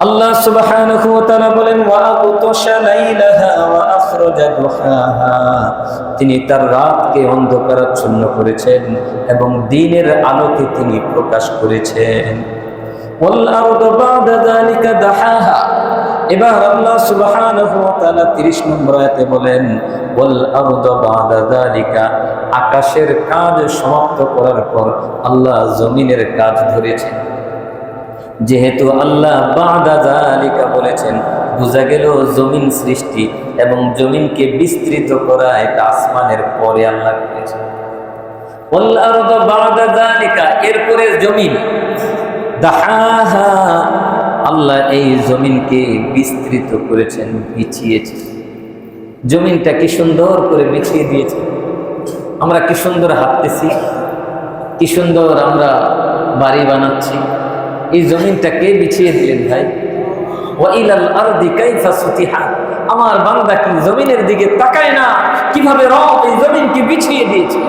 আল্লাহ সুবহানাহু ওয়া তাআলা বলেন ওয়া আগতাশা লাইলাহা ওয়া আখরাজা দুহাহা, তিনি তার রাতকে অন্ধকারাচ্ছন্ন করেছেন এবং দিনের আলোকে তিনি প্রকাশ করেছেন। ওয়াল আরদা বা'দা যালিকা দাহাহা, এবার আল্লাহ সুবহানাহু ওয়া তাআলা 30 নম্বর আয়াতে বলেন ওয়াল আরদা বা'দা যালিকা, আকাশের কাজ সমাপ্ত করার পর আল্লাহ জমিনের কাজ ধরেছেন। যেহেতু আল্লাহ বা'দা যালিকা বলেছেন, বোঝা গেল জমিন সৃষ্টি এবং জমিনকে বিস্তৃত করা এটা আসমানের পরে আল্লাহ করেছেন। ওয়াল আরদা বা'দা যালিকা, এরপরে জমিন, দাহাহা, আল্লাহ এই জমিনকে বিস্তৃত করেছেন, বিছিয়েছেন। জমিনটা কি সুন্দর করে বিছিয়ে দিয়েছেন। আমরা কি সুন্দর হাঁটতেছি, কি সুন্দর আমরা বাড়ি বানাচ্ছি। এই জমিনটা কে বিছিয়ে দিলেন ভাই? ওয়া ইলাল আরদি কাইফা সুতিহা, আমার বান্দা কি জমিনের দিকে তাকায় না কিভাবে রব এই জমিনকে বিছিয়ে দিয়েছে।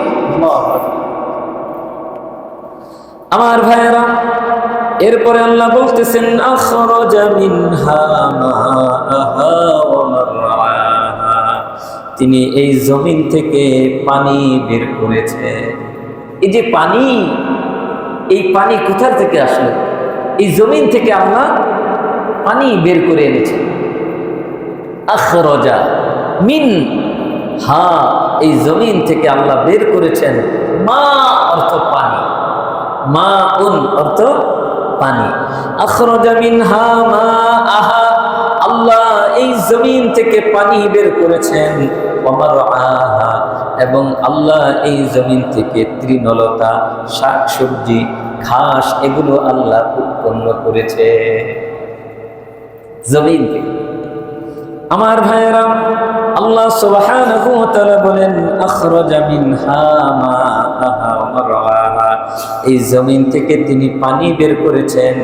আমার ভাইয়েরা, এরপরে আল্লাহ বলতেছেন আখরাজা মিনহা মাআহা ওয়া মারআহা, তিনি এই জমিন থেকে পানি বের করেছে। এই যে পানি, এই পানি কোথা থেকে আসলো? এই জমিন থেকে আল্লাহ পানি বের করে এনেছে। আখরাজা মিন হা, এই জমিন থেকে আল্লাহ বের করেছেন। মা অর্থ পানি, মা উন অর্থ পানি। আখরাজা মিনহা মাআহা, আল্লাহ এই জমিন থেকে পানি বের করেছেন। ওয়া মারআহা, এবং আল্লাহ এই জমিন থেকে তৃণলতা, শাকসবজি, ঘাস, এগুলো আল্লাহ উৎপন্ন করেছে জমিন থেকে। আমার ভাইয়েরা, আল্লাহ সুবহানাহু ওয়া তাআলা বলেন আখরাজা মিনহা মাআহা ওয়া মারআহা, এই জমিন থেকে তিনি পানি বের করেছেন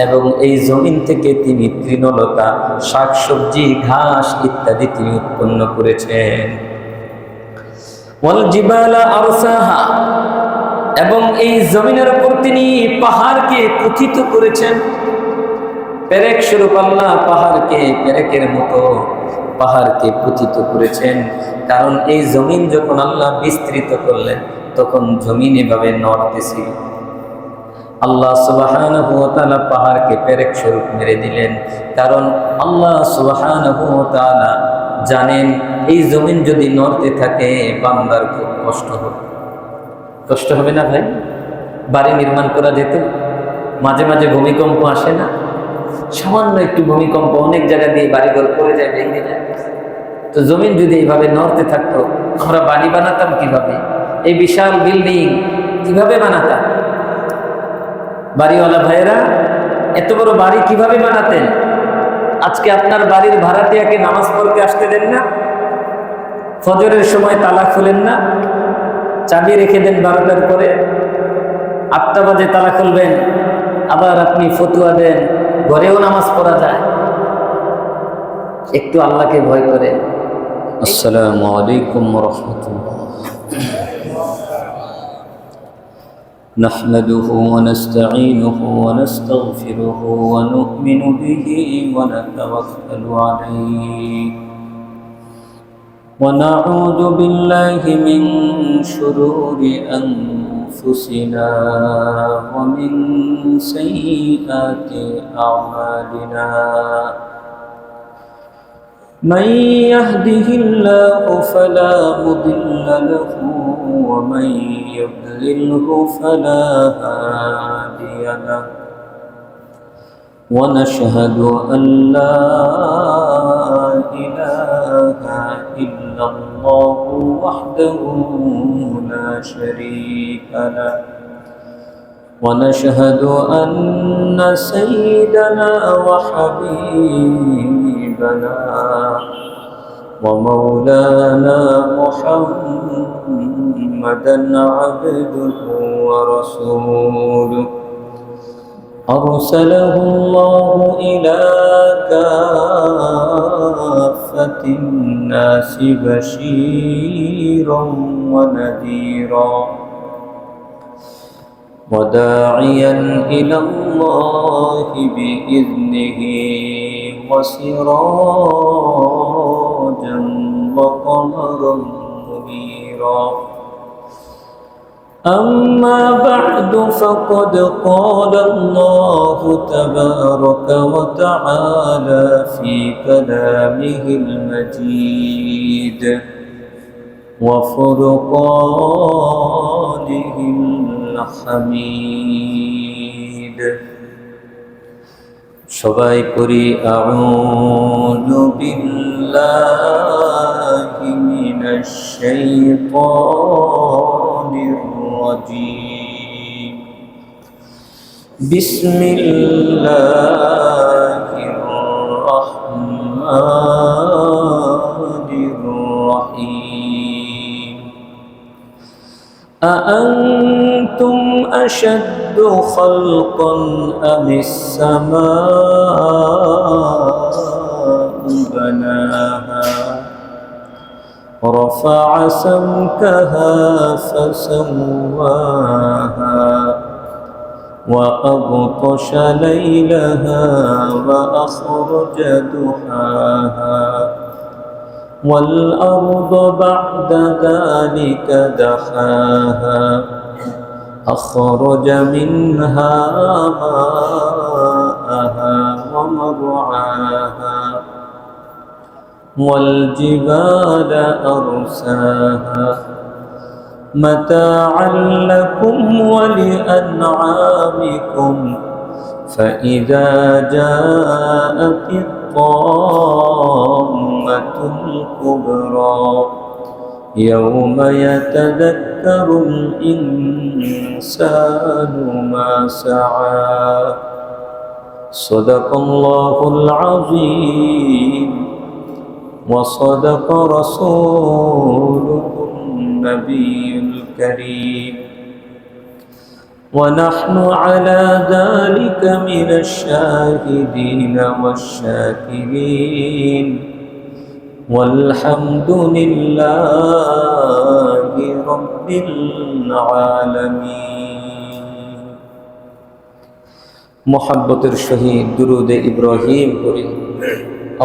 এবং এই জমিন থেকে তিনি তৃণলতা, শাকসবজি, ঘাস ইত্যাদি তিনি উৎপন্ন করেছেন। ওয়াল জিবালা আরসাহা, এবং এই জমিনের উপর তিনি পাহাড়কে পতিত করেছেন। পেরেক স্বরূপ আল্লাহ পাহাড়কে পেরেকের মতো পাহাড়কে পতিত করেছেন। কারণ এই জমিন যখন আল্লাহ বিস্তৃত করলেন তখন জমিন এভাবে নড়তেছিল। আল্লাহ সুবহানাহু ওয়া তাআলা পাহাড়কে পেরেক স্বরূপ মেরে দিলেন। কারণ আল্লাহ সুবহানাহু ওয়া তাআলা জানেন এই জমিন যদি নড়তে থাকে বান্দার খুব কষ্ট হবে। কষ্ট হবে না ভাই? বাড়ি নির্মাণ করা যেত, মাঝে মাঝে ভূমিকম্প আসে না? সামান্য একটু ভূমিকম্প অনেক জায়গা দিয়ে বাড়িঘর পড়ে যায়, ভেঙে যায়। তো জমিন যদি এইভাবে নড়তে থাকতো, আমরা বাড়ি বানাতাম কিভাবে? এই বিশাল বিল্ডিং কিভাবে বানাতাম? বাড়িওয়ালা ভাইয়েরা, এত বড় বাড়ি কিভাবে বানাতেন? আজকে আপনার বাড়ির ভাড়াটিয়াকে নামাজ পড়তে আসতে দেন না, ফজরের সময় তালা খুলেন না, চাবি রেখে দেন 12টার পরে, 8টা বাজে তালা খুলবেন, আবার আপনি ফতুয়া দেন ঘরেও নামাজ পড়া যায়। একটু আল্লাহকে ভয় করে। আসসালামু আলাইকুম ওয়া রাহমাতুল্লাহ। নাহমাদুহু ওয়া নাস্তাঈনুহু ওয়া নাস্তাগফিরুহু ওয়া নু'মিনু বিহি ওয়া নাতাওয়াক্কালু আলাইহি ওয়া নাউযু বিল্লাহি মিন শুরুরি أنفسنا ومن سيئات أعمالنا من يهده الله فلا مضل له ومن يضلله فلا هادي له ونشهد أن لا إله إلا الله وحده لا شريك له ونشهد أن سيدنا وحبيبنا ومولانا محمدا عبده ورسوله أرسله الله إلى كافة الناس بشيرا ونذيرا وداعيا إلى الله بإذنه وسراجا وقمرا منيرا. أما بعد فقد قال الله تبارك وتعالى في كلامه المجيد وفرقانه الحميد. সবাই পড়ি আউযু বিল্লাহি মিনাশ শাইতানির রাজীম। বিসমিল্লাহির রাহমানির রাহিম। أأنتم أشد خلقا أم السماء بناها رفع سمكها فسواها وأغطش ليلها وأخرج ضحاها والأرض بعد ذلك دحاها أخرج منها ماءها ومرعاها والجبال أرساها متاعا لكم ولأنعامكم فإذا جاءت الطامة الكبرى يوم يتذكر الإنسان ما سعى. صدق الله العظيم وصدق رسوله النبي الكريم ونحن على ذلك من الشاهدين والشاكرين والحمد لله رب العالمين. محبتر شهيد درود إبراهيم قري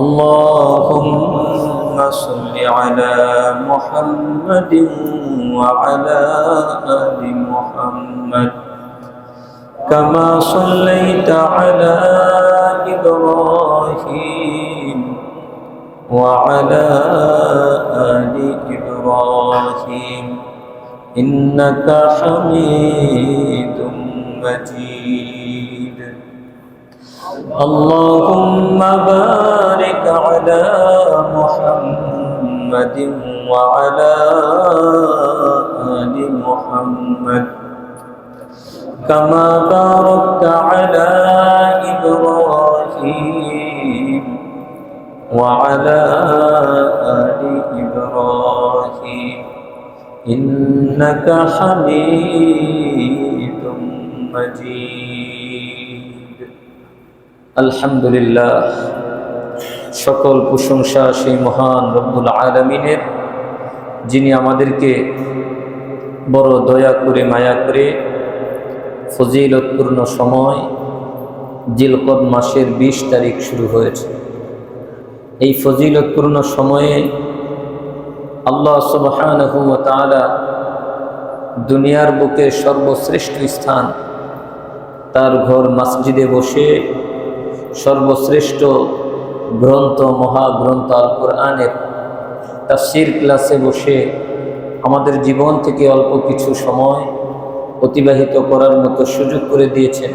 اللهم صل على محمد وعلى آل محمد كما صليت على إبراهيم وعلى آل إبراهيم إنك حميد مجيد. اللهم بارك على محمد وعلى آل محمد كما باركت على إبراهيم وعلى آل إبراهيم إنك حميد مجيد. الحمد لله সকল প্রশংসা সেই মহান রব্বুল আলামিনের, যিনি আমাদেরকে বড় দয়া করে মায়া করে ফজিলতপূর্ণ সময় জিলকদ মাসের 20 তারিখ শুরু হয়েছে। এই ফজিলতপূর্ণ সময়ে আল্লাহ সুবহানাহু ওয়া তাআলা দুনিয়ার বুকে সর্বশ্রেষ্ঠ স্থান তার ঘর মসজিদে বসে সর্বশ্রেষ্ঠ গ্রন্থ মহাগ্রন্থ আল কোরআনের তাফসীর ক্লাসে বসে আমাদের জীবন থেকে অল্প কিছু সময় অতিবাহিত করার মতো সুযোগ করে দিয়েছেন।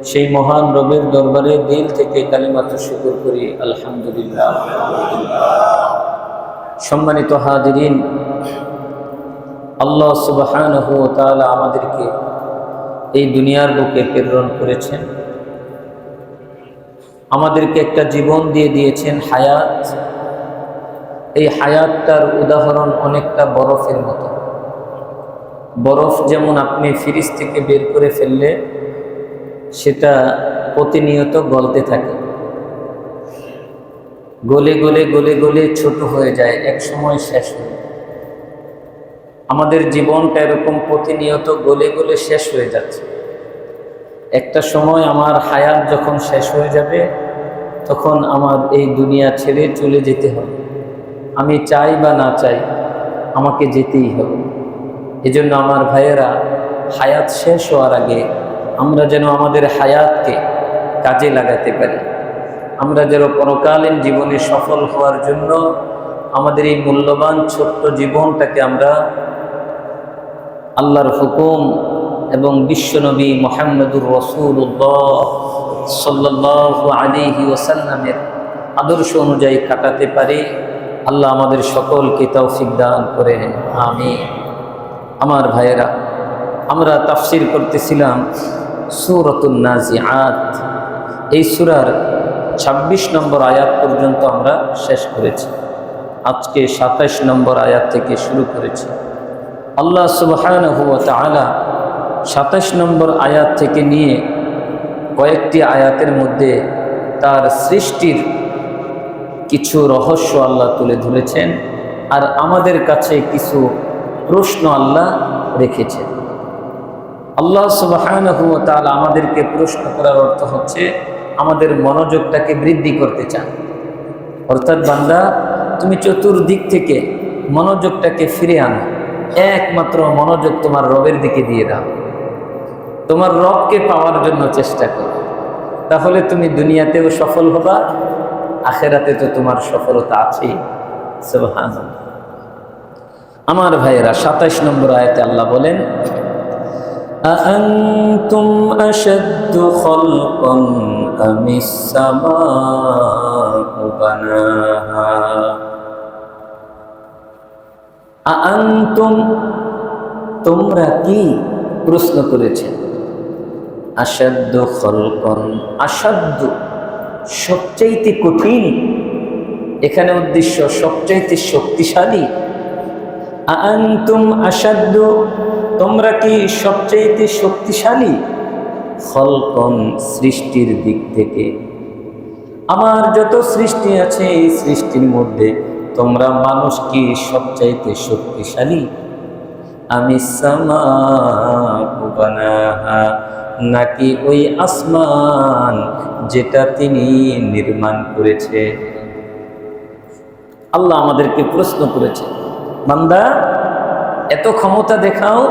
সেই মহান রবের দরবারে দিল থেকে কালিমাত শুকর করি আলহামদুলিল্লাহ। সম্মানিত হাজিরিন, আল্লাহ সুবহানাহু ওয়া তাআলা আমাদেরকে এই দুনিয়ার বুকে প্রেরণ করেছেন, আমাদেরকে একটা জীবন দিয়ে দিয়েছেন হায়াত। এই হায়াতটার উদাহরণ অনেকটা বরফের মতো। বরফ যেমন আপনি ফ্রিজ থেকে বের করে ফেললে সেটা প্রতিনিয়ত গলতে থাকে, গলে গলে গলে গলে ছোট হয়ে যায়, এক সময় শেষ হয়ে যায়। আমাদের জীবনটা এরকম প্রতিনিয়ত গলে গলে শেষ হয়ে যাচ্ছে। একটা সময় আমার হায়াত যখন শেষ হয়ে যাবে, তখন আমার এই দুনিয়া ছেড়ে চলে যেতে হবে। আমি চাই বা না চাই, আমাকে যেতেই হবে। এজন্য আমার ভাইয়েরা, হায়াত শেষ হওয়ার আগে আমরা যেন আমাদের হায়াতকে কাজে লাগাতে পারি। আমরা যেন পরকালীন জীবনে সফল হওয়ার জন্য আমাদের এই মূল্যবান ছোট্ট জীবনটাকে আমরা আল্লাহর হুকুম এবং বিশ্বনবী মুহাম্মদুর রাসূলুল্লাহ সাল্লাল্লাহু আলাইহি ওয়াসাল্লামের আদর্শ অনুযায়ী কাটাতে পারি। আল্লাহ আমাদের সকলকে তৌফিক দান করেন, আমিন। আমার ভাইয়েরা, আমরা তাফসীর করতেছিলাম সূরাতুন নাজিআত। এই সূরার ২৬ নম্বর আয়াত পর্যন্ত আমরা শেষ করেছি। আজকে ২৭ নম্বর আয়াত থেকে শুরু করেছি। আল্লাহ সুবহানাহু ওয়া তাআলা ২৭ নম্বর আয়াত থেকে নিয়ে কয়েকটি আয়াতের মধ্যে তার সৃষ্টির কিছু রহস্য আল্লাহ তুলে ধরেছেন, আর আমাদের কাছে কিছু প্রশ্ন আল্লাহ রেখেছেন। আল্লাহ সুবহানাহু ওয়া তাআলা আমাদেরকে প্রশ্ন করার অর্থ হচ্ছে আমাদের মনোযোগটাকে বৃদ্ধি করতে চান। অর্থাৎ বান্দা, তুমি চতুর্দিক থেকে মনোযোগটাকে ফিরে আনো, একমাত্র মনোযোগ তোমার রবের দিকে দিয়ে দাও। তোমার রবকে পাওয়ার জন্য চেষ্টা করো, তাহলে তুমি দুনিয়াতেও সফল হবা, আখেরাতে তো তোমার সফলতা আছেই। সুবহানাল্লাহ। আমার ভাইয়েরা, ২৭ নম্বর আয়াতে আল্লাহ বলেন, আআনতুম আশাদ্দু খালকান আমিস সামাউ বানাহা। আআনতুম, তোমরা কি, প্রশ্ন করেছেন। আশাদ্দু খালকান, আশাদ্দু সবচাইতে কঠিন, এখানে উদ্দেশ্য সবচাইতে শক্তিশালী। আআনতুম আশাদ্দু, তোমরা কি সবচাইতে শক্তিশালী, খালকান সৃষ্টির দিক থেকে। আমার যত সৃষ্টি আছে এই সৃষ্টির মধ্যে তোমরা মানুষ কি সবচাইতে শক্তিশালী, আমিস সামাউ বানাহা, নাকি ওই আসমান যেটা তিনি নির্মাণ করেছে। আল্লাহ আমাদেরকে প্রশ্ন করেছে, বান্দা এত ক্ষমতা দেখাও,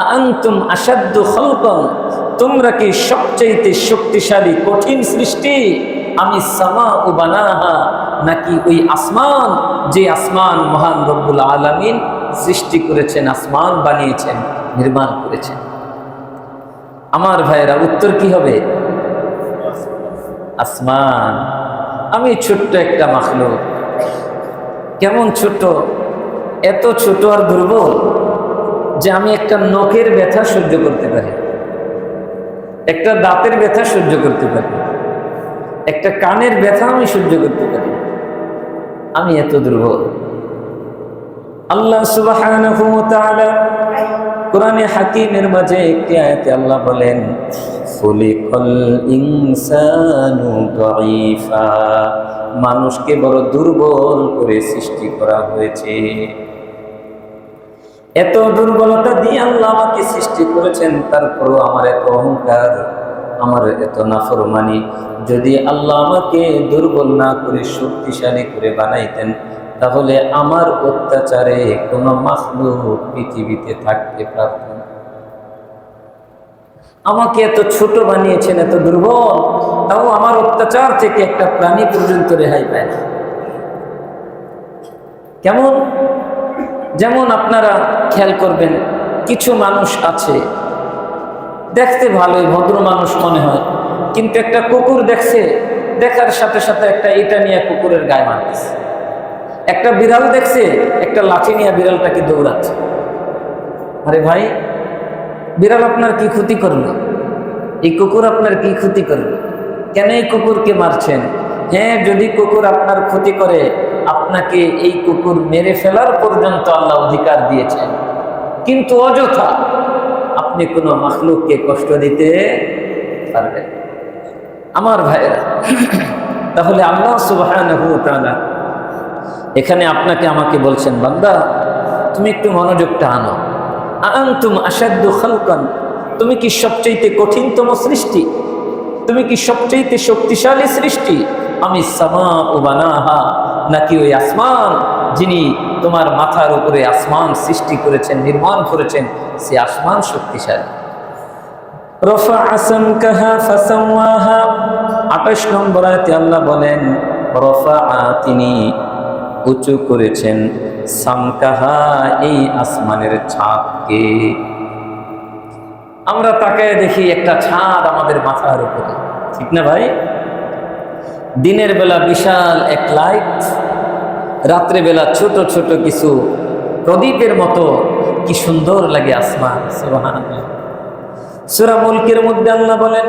আআনতুম আশাদ্দু খালকান, তোমরা কি সবচাইতে শক্তিশালী কঠিন সৃষ্টি, আমিস সামাউ বানাহা, নাকি ওই আসমান, যে আসমান মহান রব্বুল আলামিন সৃষ্টি করেছেন, আসমান বানিয়েছেন, নির্মাণ করেছেন। আমার ভাইয়েরা, উত্তর কি হবে? আসমান। আমি ছোট্ট একটা মাখলুক। কেমন ছোট? এত ছোট আর দুর্বল যে আমি একটা নখের ব্যথা সহ্য করতে পারি, একটা দাঁতের ব্যথা সহ্য করতে পারি, একটা কানের ব্যথা আমি সহ্য করতে পারি। আমি এত দুর্বল। আল্লাহ সুবহানাহু ওয়া তাআলা কোরআনে হাকিমের মাঝে একটি আয়াতে আল্লাহ বলেন, খুলিকাল ইনসানু দাঈফা, মানুষকে বড় দুর্বল করে সৃষ্টি করা হয়েছে। এত দুর্বলতা দিয়ে আল্লাহ আমাকে সৃষ্টি করেছেন, তারপরও আমার এত অহংকার, আমার এত নাফরমানি। যদি আল্লাহ আমাকে দুর্বল না করে শক্তিশালী করে বানাইতেন, তাহলে আমার অত্যাচারে কোনো মাখলুক পৃথিবীতে থাকতে পারত না। আমাকে এত ছোট বানিয়েছেন, এত দুর্বল, তাও আমার অত্যাচার থেকে একটা প্রাণী পর্যন্ত রেহাই পায় না। কেমন? যেমন আপনারা খেয়াল করবেন, কিছু মানুষ আছে দেখতে ভালোই, ভদ্র মানুষ মনে হয়, কিন্তু একটা কুকুর দেখছে, দেখার সাথে সাথে একটা ইটা নিয়ে কুকুরের গায়ে মারতেছে। একটা বিড়াল দেখছে, একটা লাঠি নিয়ে বিড়ালটাকে দৌড়াচ্ছে। আরে ভাই, বিড়াল আপনার কি ক্ষতি করলো? এই কুকুর আপনার কি ক্ষতি করলো? কেন এই কুকুরকে মারছেন? হ্যাঁ, যদি কুকুর আপনার ক্ষতি করে, আপনাকে এই কুকুর মেরে ফেলার পর্যন্ত আল্লাহ অধিকার দিয়েছেন, কিন্তু অযথা আপনি কোনো মাখলুককে কষ্ট দিতে পারবেন। আমার ভাইয়েরা, তাহলে আল্লাহ সুবহানাহু ওয়া তাআলা এখানে আপনাকে আমাকে বলছেন, বান্দা তুমি একটু মনোযোগটা আনো। আআনতুম আশাদ্দু খালকান, তুমি কি সবচেয়ে কঠিনতম সৃষ্টি? তুমি কি সবচেয়ে শক্তিশালী সৃষ্টি? আমি সামা ও বানাহা, নাকি ওই আসমান যিনি তোমার মাথার উপরে আসমান সৃষ্টি করেছেন, নির্মাণ করেছেন, সে আসমান শক্তিশালী। রফা'a সামকাহা ফাসাওয়াহা, 28 নম্বর আয়াতে আল্লাহ বলেন রফা'a, তিনি উঁচু করেছেন, সামকাহা, এই আসমানের ছাদকে। আমরা তাকায় দেখি একটা ছাদ আমাদের মাথার উপরে, ঠিক না ভাই? দিনের বেলা বিশাল এক লাইট, রাত্রে বেলা ছোট ছোট কিছু প্রদীপের মতো কি সুন্দর লাগে আসমান। সুবহানাল্লাহ। সূরা মুলকের মধ্যে আল্লাহ বলেন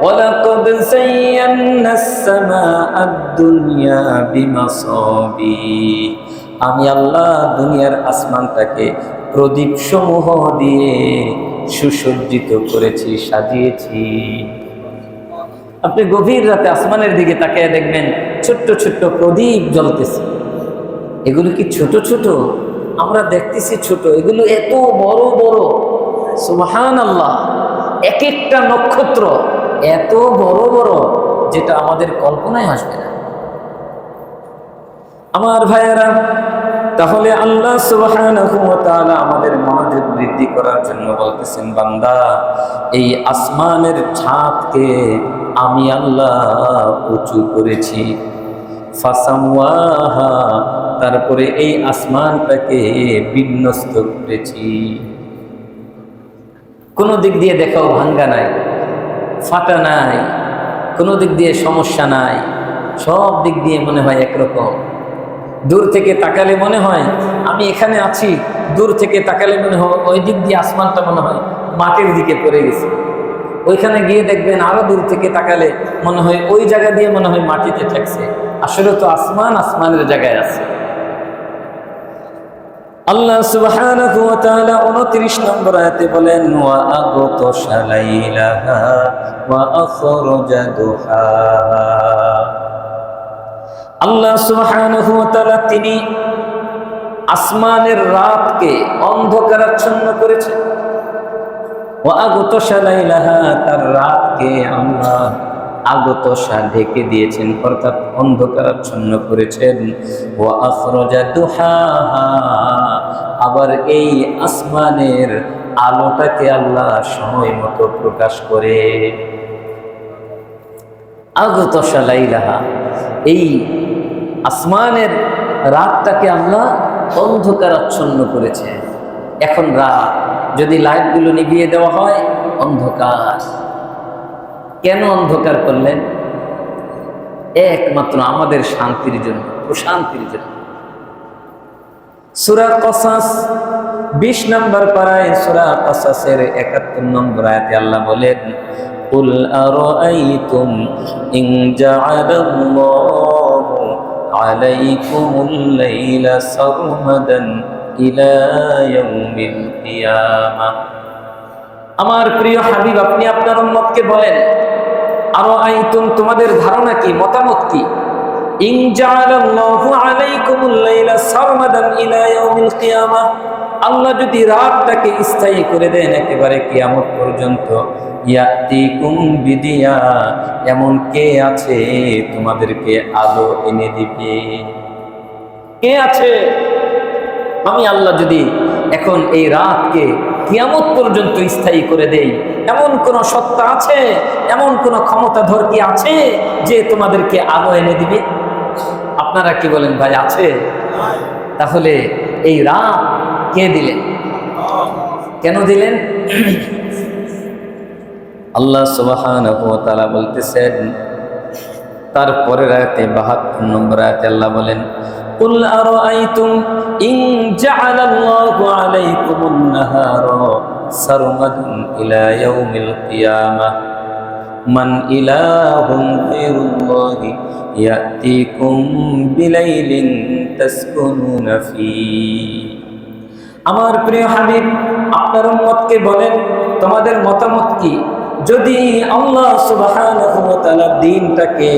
ওয়ালাকাদ যায়্যানাস সামাআদ দুনিয়া বিমাসাবিহ, আমি আল্লাহ দুনিয়ার আসমানটাকে প্রদীপ সমূহ দিয়ে সুসজ্জিত করেছি, সাজিয়েছি। আপনি গভীর রাতে আসমানের দিকে তাকিয়ে দেখবেন ছোট্ট ছোট্ট প্রদীপ জ্বলতেছে। এগুলো কি ছোট ছোট? আমরা দেখতেছি ছোট, এগুলো এত বড় বড়। সুবহানাল্লাহ। এক একটা নক্ষত্র এত বড় বড়, যেটা আমাদের কল্পনায় আসবে না। আমার ভাইয়েরা, তাহলে আল্লাহ সুবহানাহু ওয়া তাআলা আমাদের মনোযোগ বৃদ্ধি করার জন্য বলতেছেন, বান্দা, এই আসমানের ছাদকে আমি আল্লাহ উঁচু করেছি। ফাসাওয়াহা, তারপরে এই আসমানটাকে বিন্যস্ত করেছি। কোনো দিক দিয়ে দেখাও ভাঙ্গা নাই, ফাটা নাই, কোনো দিক দিয়ে সমস্যা নাই, সব দিক দিয়ে মনে হয় একরকম। দূর থেকে তাকালে মনে হয় আমি এখানে আছি, দূর থেকে তাকালে মনে হয় ওই দিক দিয়ে আসমানটা মনে হয় মাটির দিকে পড়ে গেছে। ওইখানে গিয়ে দেখবেন আরো দূর থেকে তাকালে মনে হয় ওই জায়গা দিয়ে মনে হয় মাটিতে ঠেকছে। আসলে তো আসমান আসমানের জায়গায় আছে। আল্লাহ সুবহানাহু ওয়া তাআলা 29 নম্বর আয়াতে বলেন ওয়া আগতাশা লাইলাহা ওয়া আখরাজা দুহাহা। আল্লাহ সুবহানাহু ওয়া তাআলা তিনি আসমানের রাতকে অন্ধকারাচ্ছন্ন করেছেন। ওয়া আগতাশা লাইলাহা, তার রাতকে আল্লাহ আগতশা ঢেকে দিয়েছেন, অর্থাৎ অন্ধকারাচ্ছন্ন করেছেন। ওয়া আখরাজা দুহাহা, আবার এই আসমানের আলোটাকে আল্লাহ সময় মতো প্রকাশ করে। আগতশা লাইলাহা, এই আসমানের রাতটাকে আল্লাহ অন্ধকারাচ্ছন্ন করেছে। এখন রাত, যদি লাইটগুলো নিভিয়ে দেওয়া হয় অন্ধকার। কেন অন্ধকার করলেন? একমাত্র আমাদের শান্তির জন্য, প্রশান্তির জন্য। সূরা কসাস 20 নম্বর পারায়, সূরা কসাসের 71 নম্বর আয়াতে আল্লাহ বলেন কুল আরাআইতুম ইন জাআলাল্লাহু আলাইকুমুল লাইলা সারমাদান ইলা ইয়াউমিল কিয়ামাহ। আমার প্রিয় হাবিব, আপনি আপনার উম্মতকে বলেন আরাআইতুম, তোমাদের ধারণা কি, মতামত কি? ইন জাআলাল্লাহু আলাইকুমুল লাইলা সারমাদান ইলা ইয়াউমিল কিয়ামাহ, আল্লাহ যদি রাতটাকে স্থায়ী করে দেন একেবারে কিয়ামত পর্যন্ত, ইয়াতিকুম বিদিয়া, এমন কে আছে তোমাদেরকে আলো এনে দিবে? কে আছে? আমি আল্লাহ যদি এখন এই রাতকে কিয়ামত পর্যন্ত স্থায়ী করে দেই, এমন কোন সত্তা আছে, এমন কোন ক্ষমতাধর কি আছে যে তোমাদেরকে আলো এনে দিবে? আপনারা কি বলেন ভাই, আছে? তাহলে এই রাত কে দিলেন? কেন দিলেন? আল্লাহ সুবহানাহু ওয়া তাআলা বলতেছেন তারপরের আয়াতে 72 নম্বর আয়াতে আল্লাহ বলেন কুল আরাআইতুম ইন জাআলাল্লাহু আলাইকুমুন নাহারা সারমাদান ইলা ইয়াউমিল কিয়ামাহ মান ইলাহুন গায়রুল্লাহি ইয়াতিকুম বিলাইলিন তাসকুনুনা ফি। আমার প্রিয় হাবিব, আপনার উম্মতকে বলেন তোমাদের মতামত কি? যদি আল্লাহ সুবহানাহু ওয়া তাআলা দিনটাকে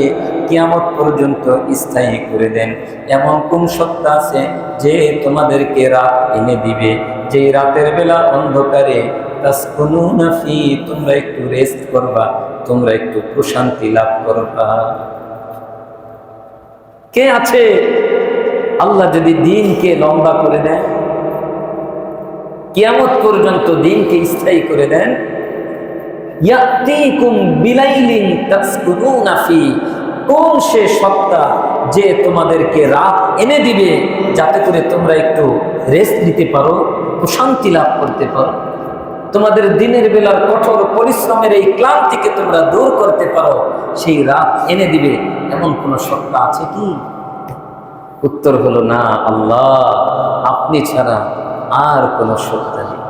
কিয়ামত পর্যন্ত স্থায়ী করে দেন, এমন কোন সত্তা আছে যে তোমাদেরকে রাত এনে দিবে, যে রাতের বেলা অন্ধকারে তাসকুনুনা ফি, তোমরা একটু রেস্ট করবা, তোমরা একটু প্রশান্তি লাভ করবা। কে আছে আল্লাহ যদি দিনকে লম্বা করে দেন, কিয়ামত পর্যন্ত দিনকে স্থায়ী করে দেন, ইয়াতিকুম বিলাইলিন তাসকুনুনা ফি, কোন সে সত্তা যে তোমাদেরকে রাত এনে দিবে যাতে করে তোমরা একটু রেস্ট নিতে পারো, প্রশান্তি লাভ করতে পারো, তোমাদের দিনের বেলার কঠোর পরিশ্রমের এই ক্লান্তিকে তোমরা দূর করতে পারো, সেই রাত এনে দিবে এমন কোন সত্তা আছে কি? উত্তর হলো না, আল্লাহ আপনি ছাড়া আর কোন সত্তা নেই।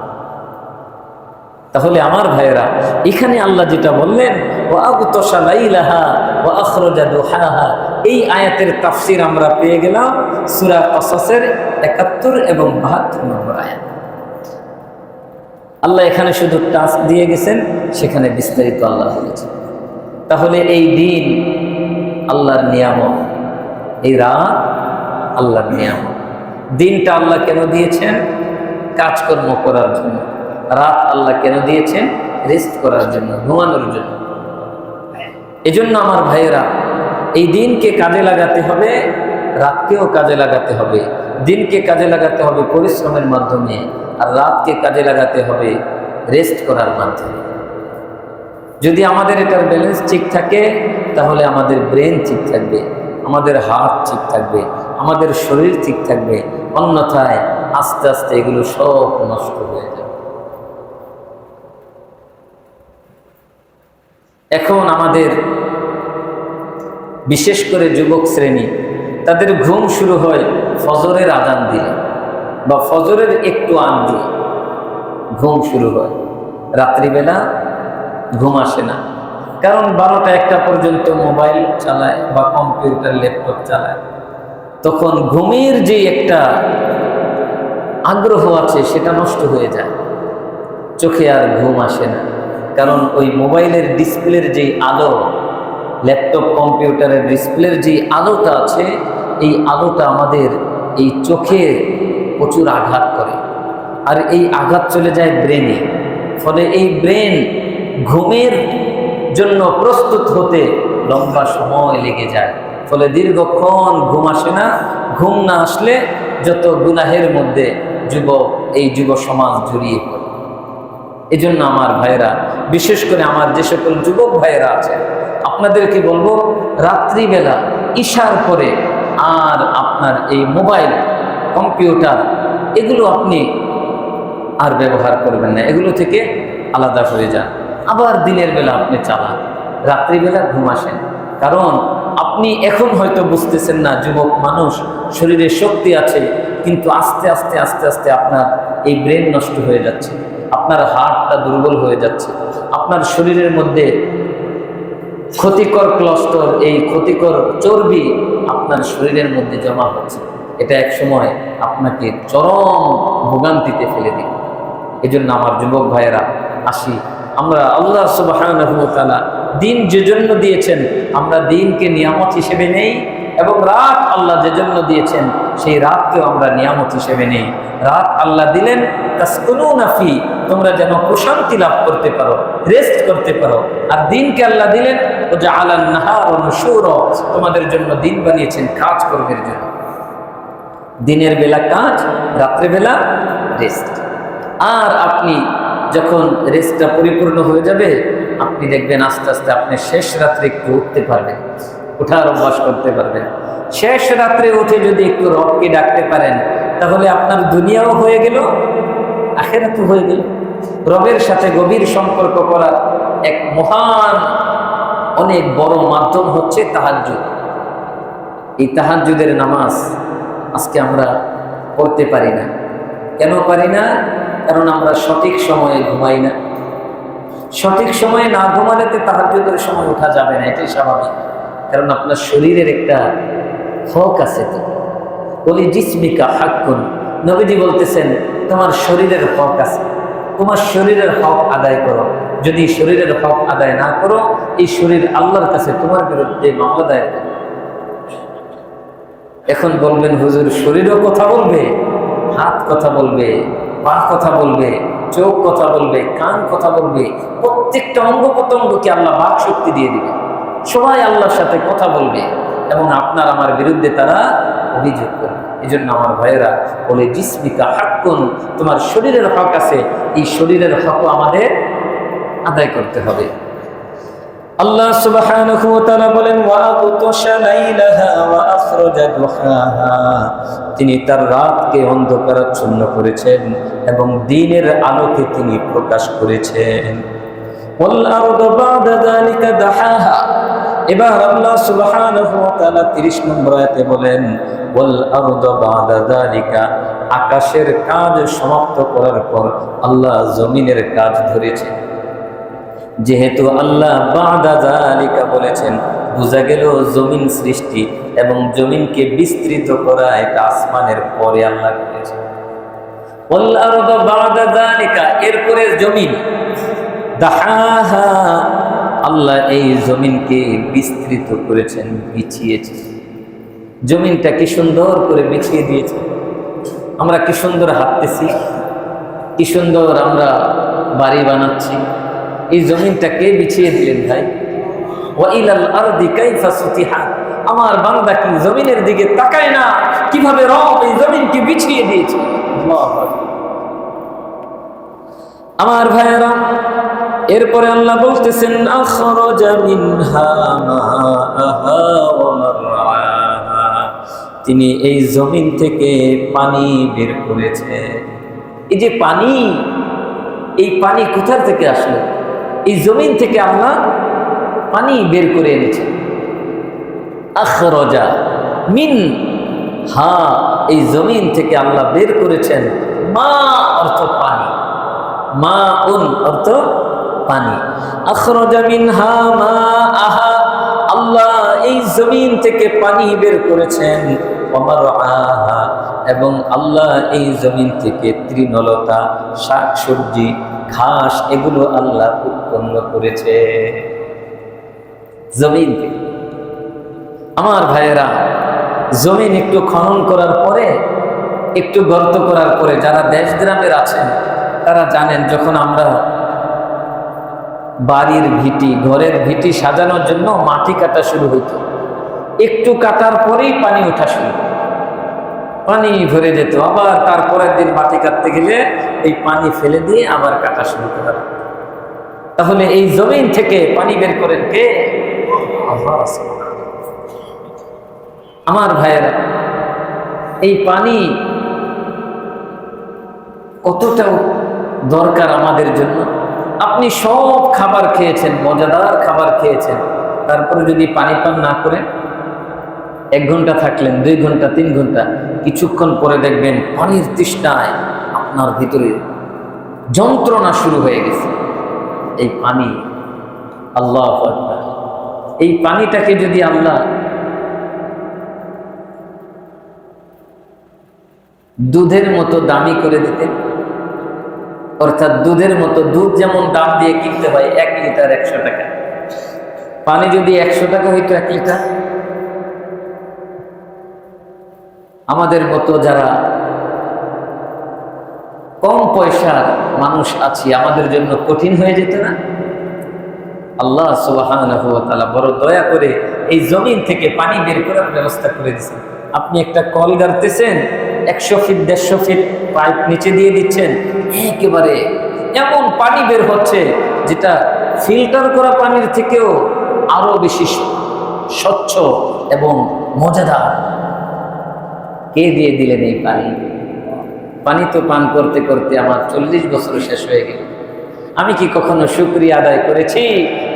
তাহলে আমার ভাইয়েরা, এখানে আল্লাহ যেটা বললেন ওয়া আগতাশা লাইলাহা ওয়া আখরাজা দুহাহা, এই আয়াতের তাফসীর আমরা পেয়ে গেলাম সূরা কসসের ৭১ এবং ৭২ নম্বর আয়াত। আল্লাহ এখানে শুধু টাচ দিয়ে গেছেন, সেখানে বিস্তারিত আল্লাহ বলেছেন। তাহলে এই দিন আল্লাহর নিয়ামত, এই রাত আল্লাহর নিয়ামত। দিনটা আল্লাহ কেন দিয়েছেন? কাজকর্ম করার জন্য। রাত আল্লাহ কেন দিয়েছেন? রেস্ট করার জন্য, ঘুমানোর জন্য। এজন্য আমার ভাইয়েরা, এই দিনকে কাজে লাগাতে হবে, রাতকেও কাজে লাগাতে হবে। দিনকে কাজে লাগাতে হবে পরিশ্রমের মাধ্যমে, আর রাতকে কাজে লাগাতে হবে রেস্ট করার মাধ্যমে। যদি আমাদের এটার ব্যালেন্স ঠিক থাকে, তাহলে আমাদের ব্রেন ঠিক থাকবে, আমাদের হার্ট ঠিক থাকবে, আমাদের শরীর ঠিক থাকবে। অন্যথায় আস্তে আস্তে এগুলো সব নষ্ট হয়ে যাবে। এখন আমাদের বিশেষ করে যুবক শ্রেণী, তাদের ঘুম শুরু হয় ফজরের আজান দিলে বা ফজরের একটু আগ দিয়ে ঘুম শুরু হয়। রাত্রিবেলা ঘুম আসে না, কারণ ১২টা-১টা পর্যন্ত মোবাইল চালায় বা কম্পিউটার ল্যাপটপ চালায়। তখন ঘুমের যে একটা আগ্রহ আছে সেটা নষ্ট হয়ে যায়, চোখে আর ঘুম আসে না। কারণ ওই মোবাইলের ডিসপ্লের যেই আলো, ল্যাপটপ কম্পিউটারের ডিসপ্লের যেই আলোটা আছে, এই আলোটা আমাদের এই চোখে প্রচুর আঘাত করে, আর এই আঘাত চলে যায় ব্রেনে। ফলে এই ব্রেন ঘুমের জন্য প্রস্তুত হতে লম্বা সময় লেগে যায়। ফলে দীর্ঘক্ষণ ঘুম আসে না। ঘুম না আসলে যত গুনাহের মধ্যে এই যুব সমাজ জড়িয়ে পড়ে। এজন্য আমার ভাইয়েরা, বিশেষ করে আমার যে সকল যুবক ভাইয়েরা আছে, আপনাদেরকে বলবো, রাত্রিবেলা ঈশার পরে আর আপনার এই মোবাইল, কম্পিউটার এগুলো আপনি আর ব্যবহার করবেন না, এগুলো থেকে আলাদা হয়ে যান। আবার দিনের বেলা আপনি চালান, রাত্রিবেলা ঘুম আসেন। কারণ আপনি এখন হয়তো বুঝতেছেন না, যুবক মানুষ, শরীরে শক্তি আছে, কিন্তু আস্তে আস্তে আস্তে আস্তে আপনার এই ব্রেন নষ্ট হয়ে যাচ্ছে, আপনার হার্টটা দুর্বল হয়ে যাচ্ছে, আপনার শরীরের মধ্যে ক্ষতিকর ক্লস্টর, এই ক্ষতিকর চর্বি আপনার শরীরের মধ্যে জমা হচ্ছে। এটা এক সময় আপনাকে চরম ভোগান্তিতে ফেলে দিবে। এজন্য আমার যুবক ভাইয়েরা, আসি আমরা আল্লাহ সুবহানাহু ওয়া তাআলা দিন যে জন্য দিয়েছেন, আমরা দিনকে নিয়ামত হিসেবে নেই, এবং রাত আল্লাহ যে জন্য দিয়েছেন, সেই রাতকেও আমরা নিয়ামত হিসেবে নেই। রাত আল্লাহ দিলেন তাসকুনুনা ফি, তোমরা যেন প্রশান্তি লাভ করতে পারো, রেস্ট করতে পারো। আর দিনকে আল্লাহ দিলেন ওয়াজআলান নাহারা নুশুরা, তোমাদের জন্য দিন বানিয়েছেন কাজ করবার জন্য। দিনের বেলা কাজ, রাত্রে বেলা রেস্ট। আর আপনি যখন রেস্টটা পরিপূর্ণ হয়ে যাবে, আপনি দেখবেন আস্তে আস্তে আপনি শেষ রাত্রে একটু উঠতে পারবেন, উঠার অভ্যাস করতে পারবেন। শেষ রাত্রে উঠে যদি একটু রবকে ডাকতে পারেন, তাহলে আপনার দুনিয়াও হয়ে গেল, আখিরাতও হয়ে গেল। রবের সাথে গভীর সম্পর্ক করার এক মহান, অনেক বড় মাধ্যম হচ্ছে তাহাজ্জুদ। এই তাহাজ্জুদের নামাজ আজকে আমরা পড়তে পারি না। কেন পারি না? কারণ আমরা সঠিক সময়ে ঘুমাই না। সঠিক সময়ে না ঘুমালে তো তাহাজ্জুদের সময় ওঠা যাবে না, এটাই স্বাভাবিক। কারণ আপনার শরীরের একটা হক আছে, তো বলি জিসমিকা হাক্কুন, নবীজি বলতেছেন তোমার শরীরের হক আছে, তোমার শরীরের হক আদায় করো। যদি শরীরের হক আদায় না করো, এই শরীর আল্লাহর কাছে তোমার বিরুদ্ধে মামলা দায়ের করবে। এখন বলবেন হুজুর, শরীরও কথা বলবে, হাত কথা বলবে, পা কথা বলবে, চোখ কথা বলবে, কান কথা বলবে, প্রত্যেকটা অঙ্গ প্রত্যঙ্গকে আল্লাহ বাক শক্তি দিয়ে দিবে। সবাই আল্লাহর সাথে কথা বলবে এবং আপনার আমার বিরুদ্ধে তারা অভিযোগ করবে। এই জন্য আমার ভাইয়েরা বলে, জিসমিকা হাক্কুন, তোমার শরীরের হক আছে, এই শরীরের হকও আমাদের আদায় করতে হবে। আল্লাহ সুবহানাহু ওয়া তাআলা বলেন, ওয়া আগতাশা লাইলাহা ওয়া আখরাজা দুহাহা, তিনি তার রাতকে অন্ধকারাচ্ছন্ন করেছেন এবং দিনের আলোকে তিনি প্রকাশ করেছেন। ওয়াল আরদা বা'দা যালিকা দাহাহা, এবার আল্লাহ সুবহানাহু ওয়া তাআলা 30 নম্বর আয়াতে বলেন, ওয়াল আরদা বা'দা যালিকা, আকাশের কাজ সমাপ্ত করার পর আল্লাহ জমিনের কাজ ধরেছেন। যেহেতু আল্লাহ বা'দা যালিকা বলেছেন, বোঝা গেল জমিন সৃষ্টি এবং জমিনকে বিস্তৃত করা এটা আসমানের পরে আল্লাহ করেছেন। ওয়াল আরদা বা'দা যালিকা, এরপরে জমিন, দাহাহা, আল্লাহ এই জমিনকে বিস্তৃত করেছেন, বিছিয়েছেন। জমিনটা কি সুন্দর করে বিছিয়ে দিয়েছে। আমরা কি সুন্দর হাঁটতেছি, কি সুন্দর আমরা বাড়ি বানাচ্ছি। এই জমিনটা কে বিছিয়ে দিলেন ভাই? ওয়া ইলাল আরদি কাইফা সুতিহা, আমার বান্দা কি জমিনের দিকে তাকায় না কিভাবে রব এই জমিনকে বিছিয়ে দিয়েছে। আল্লাহু আকবার। আমার ভাইয়েরা, এরপরে আল্লাহ বলতেছেন, আখরাজা মিনহা মাআহা ওয়া মারআহা, তিনি এই জমিন থেকে পানি বের করেছে। এই যে পানি, এই পানি কোথা থেকে আসলো? এই জমিন থেকে আল্লাহ পানি বের করে এনেছেন। আখরাজা মিন হা, এই জমিন থেকে আল্লাহ বের করেছেন। মা অর্থ পানি, মা উন অর্থ পানি। আখরাজা মিনহা মাআহা, আল্লাহ এই জমিন থেকে পানি বের করেছেন। ওয়া মারআহা, এবং আল্লাহ এই জমিন থেকে তৃণলতা, শাকসবজি, ঘাস, এগুলো আল্লাহ উৎপন্ন করেছে জমিন থেকে। আমার ভাইয়েরা, জমিন একটু খনন করার পরে, একটু গর্ত করার পরে, যারা দেশ গ্রামের আছেন তারা জানেন, যখন আমরা বাড়ির ভিটি, ঘরের ভিটি সাজানোর জন্য মাটি কাটা শুরু হইতো, একটু কাটার পরেই পানি ওঠা শুরু, পানি ভরে যেত। আবার তারপরের দিন মাটি কাটতে গেলে এই পানি ফেলে দিয়ে আবার কাটা শুরু করা। তাহলে এই জমিন থেকে পানি বের করেন কে? আল্লাহ। আমার ভাইয়েরা, এই পানি কতটা দরকার আমাদের জন্য। আপনি সব খাবার খেয়েছেন, মজাদার খাবার খেয়েছেন, তারপরে যদি পানি পান না করেন, 1 ঘন্টা থাকলেন, 2 ঘন্টা, 3 ঘন্টা, কিছুক্ষণ পরে দেখবেন পানির তৃষ্ণায় আপনার ভিতরে যন্ত্রণা শুরু হয়ে গেছে। এই পানি, আল্লাহু আকবার, এই পানিটাকে যদি আল্লাহ দুধের মতো দামি করে দিতেন, অর্থাৎ দুধের মতো, দুধ যেমন দাম দিয়ে কিনতে হয় 1 লিটার 100 টাকা, পানি যদি 100 টাকা হইতো 1 লিটার, আমাদের মতো যারা কম পয়সার মানুষ আছি, আমাদের জন্য কঠিন হয়ে যেত না? আল্লাহ সুবহানাহু ওয়া তাআলা বড় দয়া করে এই জমিন থেকে পানি বের করার ব্যবস্থা করে দিয়েছেন। আপনি একটা কল গাড়তেছেন, 100 ফিট 150 ফিট পাইপ নিচে দিয়ে দিচ্ছেন, একেবারে এমন পানি বের হচ্ছে যেটা ফিল্টার করা পানির থেকেও আরো বেশি স্বচ্ছ এবং মজাদার। কে দিয়ে দিলেন এই পানি? পানি তো পান করতে করতে আমার 40 বছর শেষ হয়ে গেল। আমি কি কখনো শুকরিয়া আদায় করেছি?